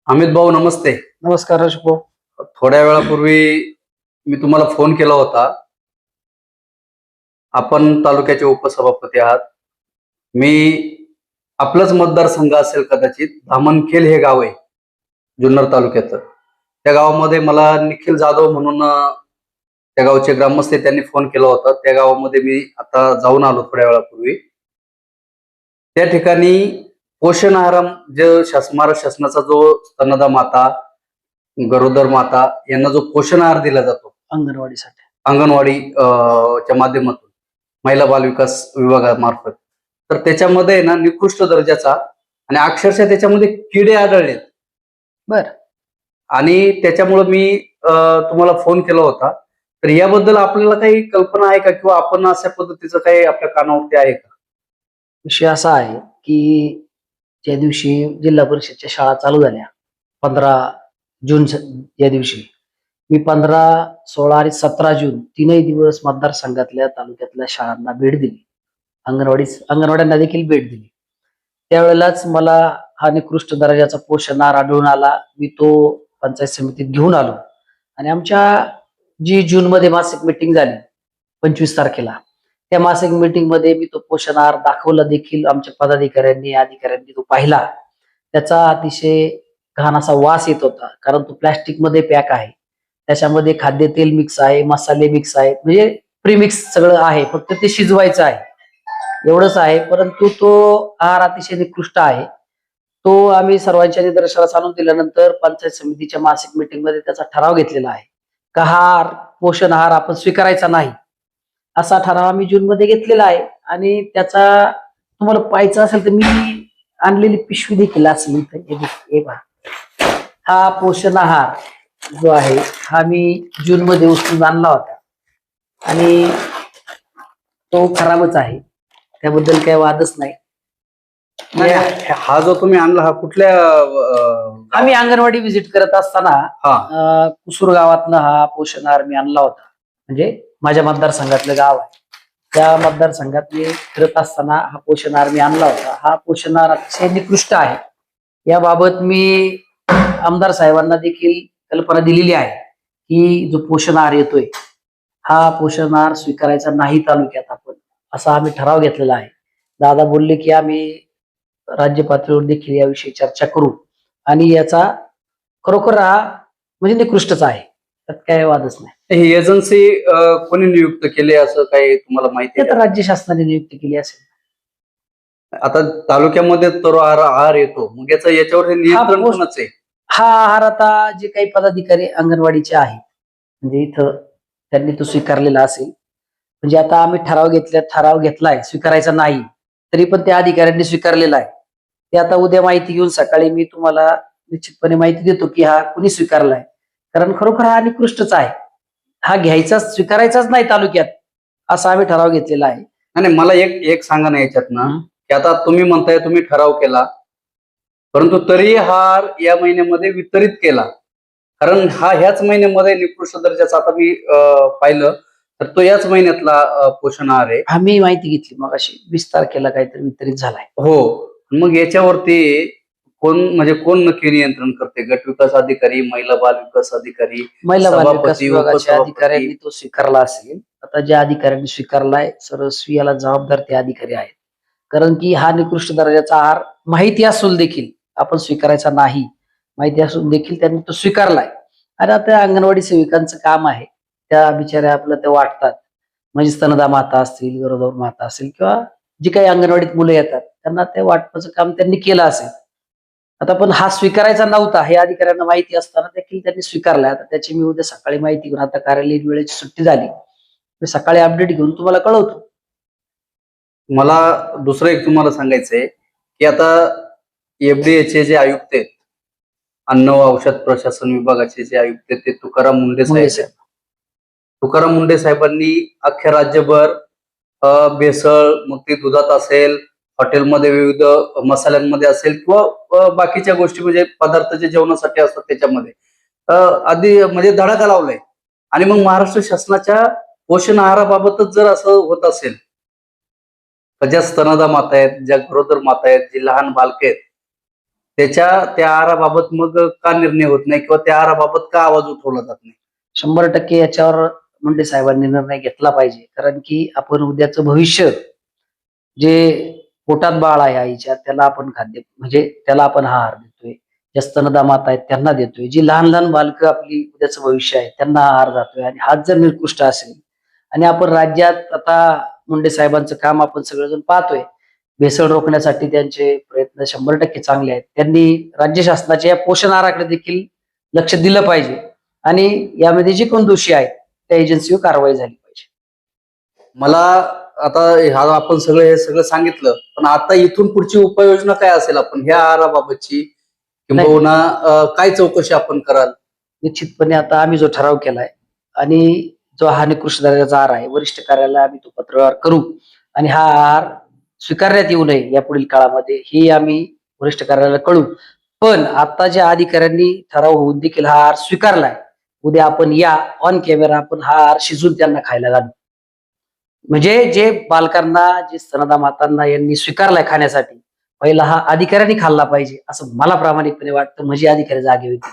अमित भाऊ नमस्ते. नमस्कार रश भाऊ. थोड्या वेळापूर्वी मी तुम्हाला फोन केला होता. आपण तालुक्याचे उपसभापती आहात. मी आपलंच मतदारसंघ असेल कदाचित, धामणखेल हे गाव आहे जुन्नर तालुक्याचं. त्या गावामध्ये मला निखिल जाधव म्हणून त्या गावचे ग्रामस्थ त्यांनी फोन केला होता. त्या गावामध्ये मी आता जाऊन आलो थोड्या वेळापूर्वी. त्या ठिकाणी पोषण आहार जे महाराष्ट्र शासनाचा जो स्तनदा माता, गरोदर माता यांना जो पोषण आहार दिला जातो अंगणवाडीसाठी अंगणवाडी च्या माध्यमातून महिला बाल विकास विभागामार्फत, तर त्याच्यामध्ये ना निकृष्ट दर्जाचा आणि अक्षरशः त्याच्यामध्ये किडे आढळलेत. बर. आणि त्याच्यामुळे मी तुम्हाला फोन केला होता. तर याबद्दल आपल्याला काही कल्पना आहे का, किंवा आपण अशा पद्धतीचं काही आपल्या कानावरती आहे का? विषय असा आहे की ज्या दिवशी जिल्हा परिषदच्या शाळा चालू झाल्या 15 जून या दिवशी मी 15, 16 आणि 17 जून तीनही दिवस मतदारसंघातल्या तालुक्यातल्या शाळांना भेट दिली. अंगणवाड्यांना देखील भेट दिली. त्यावेळेलाच मला हा निकृष्ट दर्जाचा पोषण आहार आढळून आला. मी तो पंचायत समितीत घेऊन आलो आणि आमच्या जी जूनमध्ये मासिक मीटिंग झाली 25 तारखेला, त्या मासिक मीटिंग मध्ये मी तो पोषण आहार दाखवला देखील. आमच्या पदाधिकाऱ्यांनी अधिकाऱ्यांनी तो पाहिला. त्याचा अतिशय घाण असा वास येत होता, कारण तो प्लॅस्टिक मध्ये पॅक आहे. त्याच्यामध्ये खाद्यतेल मिक्स आहे, मसाले मिक्स आहेत, म्हणजे प्रीमिक्स सगळं आहे. फक्त ते शिजवायचं आहे एवढंच आहे. परंतु तो आहार अतिशय निकृष्ट आहे. तो आम्ही सर्वांच्या निदर्शनास आणून दिल्यानंतर पंचायत समितीच्या मासिक मीटिंग मध्ये त्याचा ठराव घेतलेला आहे का हा पोषण आहार आपण स्वीकारायचा नाही, असा ठराव आम्ही जून मध्ये घेतलेला आहे. आणि त्याचा तुम्हाला पाहायचं असेल तर मी आणलेली पिशवी देखील असेल इथे. हा पोषण आहार जो आहे हा मी जून मध्ये उचलून आणला होता आणि तो खराबच आहे. त्याबद्दल काही वादच नाही. हा जो तुम्ही आणला हा कुठल्या आम्ही अंगणवाडी व्हिजिट करत असताना कुसूर गावातनं हा पोषण आहार मी आणला होता. म्हणजे माझ्या मतदारसंघातलं गाव आहे, त्या मतदारसंघात मी फिरत असताना हा पोषण आहार मी आणला होता. हा पोषण आहार अतिशय निकृष्ट आहे. याबाबत मी आमदार साहेबांना देखील कल्पना दिलेली आहे की जो पोषण आहार येतोय हा पोषण आहार स्वीकारायचा नाही तालुक्यात आपण, असा आम्ही ठराव घेतलेला आहे. दादा बोलले की आम्ही राज्य पातळीवर देखील याविषयी चर्चा करू आणि याचा खरोखर हा म्हणजे निकृष्टच आहे, त्यात काही वादच नाही. ही एजन्सी कोणी नियुक्त केली असं काही तुम्हाला माहिती आहे? तर राज्य शासनाने नियुक्ती केली असेल. आता तालुक्यामध्ये तर आहार येतो, मग याच्यावर नियंत्रण कोणाचं आहे? हा आहार आता जे काही पदाधिकारी अंगणवाडीचे आहेत, म्हणजे इथं त्यांनी तो स्वीकारलेला असेल. म्हणजे आता आम्ही ठराव घेतलाय स्वीकारायचा नाही, तरी पण त्या अधिकाऱ्यांनी स्वीकारलेला आहे. ते आता उद्या माहिती घेऊन सकाळी मी तुम्हाला निश्चितपणे माहिती देतो की हा कुणी स्वीकारलाय. कारण खरोखर हा निकृष्टच आहे. हा स्वीकारायचाच नाही तालुक्यात, असा आम्ही ठराव घेतलेला आहे. आणि मला एक सांगा ना याच्यातनं, की आता तुम्ही म्हणताय तुम्ही ठराव केला, परंतु तरी हार या महिन्यामध्ये वितरित केला, कारण ह्याच महिन्यामध्ये निकृष्ट दर्जाचा आता मी पाहिलं तर तो याच महिन्यातला पोषण आहार आहे. आम्ही माहिती घेतली मग अशी 20 तारखेला काहीतरी वितरित झालाय. हो, मग याच्यावरती कोण नक्की नियंत्रण करते? गट विकास अधिकारी, महिला बाल विकास अधिकारी, महिला बाल विकास विभागाच्या अधिकाऱ्यांनी तो स्वीकारला असेल. आता ज्या अधिकाऱ्यांनी स्वीकारलाय सर्वस्वी याला जबाबदार ते अधिकारी आहेत. कारण की हा निकृष्ट दर्जाचा आहार माहिती असून देखील आपण स्वीकारायचा नाही, माहिती असून देखील त्यांनी तो स्वीकारलाय. आणि आता अंगणवाडी सेविकांचं काम आहे, त्या बिचाऱ्या आपलं ते वाटतात. म्हणजे स्तनदा माता असतील, गरोदर माता असेल, किंवा जी काही अंगणवाडीत मुलं येतात त्यांना ते वाटपाचं काम त्यांनी केलं असेल. आता पण हा स्वीकारायचा नव्हता हे अधिकाऱ्यांना माहिती असताना देखील त्यांनी स्वीकारलाय. आता त्याची मी उद्या सकाळी माहिती घेऊन, आता कार्यालयीन वेळेची सुट्टी झाली, मी सकाळी अपडेट घेऊन तुम्हाला कळवतो. मला दुसरं एक तुम्हाला सांगायचंय की आता एफडीएचे जे आयुक्त आहेत, अन्न व औषध प्रशासन विभागाचे जे आयुक्त आहेत, ते तुकाराम मुंडे साहेब. तुकाराम मुंडे साहेबांनी अख्ख्या राज्यभर भेसळ, मग ती दुधात असेल, हॉटेलमध्ये विविध मसाल्यांमध्ये असेल, किंवा बाकीच्या गोष्टी म्हणजे पदार्थ जे जेवणासाठी असतात त्याच्यामध्ये आधी म्हणजे धडाका लावलाय. आणि मग महाराष्ट्र शासनाच्या पोषण आहाराबाबतच जर असं होत असेल, ज्या स्तनदा माता आहेत, ज्या गरोदर माता आहेत, जी लहान बालके आहेत, त्या आहाराबाबत मग का निर्णय होत नाही किंवा त्या आहाराबाबत का आवाज उठवला जात नाही? 100% याच्यावर मुंडे साहेबांनी निर्णय घेतला पाहिजे. कारण की आपण उद्याचं भविष्य जे पोटात बाळ आहे आईच्या त्याला आपण खाद्य म्हणजे त्याला आपण आहार देतोय. ज्या स्तनदा माता आहेत त्यांना देतोय. जी लहान लहान बालकं आपली उद्याचं भविष्य आहे त्यांना आहार जातोय आणि हाच जर निकृष्ट असेल आणि आपण राज्यात आता मुंडे साहेबांचं काम आपण सगळेजण पाहतोय. भेसळ रोखण्यासाठी त्यांचे प्रयत्न 100% चांगले आहेत. त्यांनी राज्य शासनाच्या या पोषण आहाराकडे देखील लक्ष दिलं पाहिजे आणि यामध्ये जे कोण दोषी आहेत त्या एजन्सीवर कारवाई झाली पाहिजे. मला आता ह्या आपण हे सगळं सांगितलं, पण आता इथून पुढची उपाययोजना काय असेल आपण ह्या आहाराबाबतची किंबहुना काय चौकशी आपण कराल? निश्चितपणे आता आम्ही जो ठराव केलाय आणि जो हा निकृष्ट दर्जाचा आहार आहे वरिष्ठ कार्यालयाला आम्ही तो पत्रव्यवहार करू आणि हा आहार स्वीकारण्यात येऊ नये या पुढील काळामध्ये ही आम्ही वरिष्ठ कार्यालयाला कळू. पण आता ज्या अधिकाऱ्यांनी ठराव होऊन देखील हा आहार स्वीकारलाय उद्या आपण या ऑन कॅमेरा आपण हा आहार शिजून त्यांना खायला घालू. म्हणजे जे बालकांना जे स्तनदा मातांना यांनी स्वीकारलाय खाण्यासाठी पहिला हा अधिकाऱ्यांनी खाल्ला पाहिजे असं मला प्रामाणिकपणे वाटतं. म्हणजे अधिकारी जागे होतील.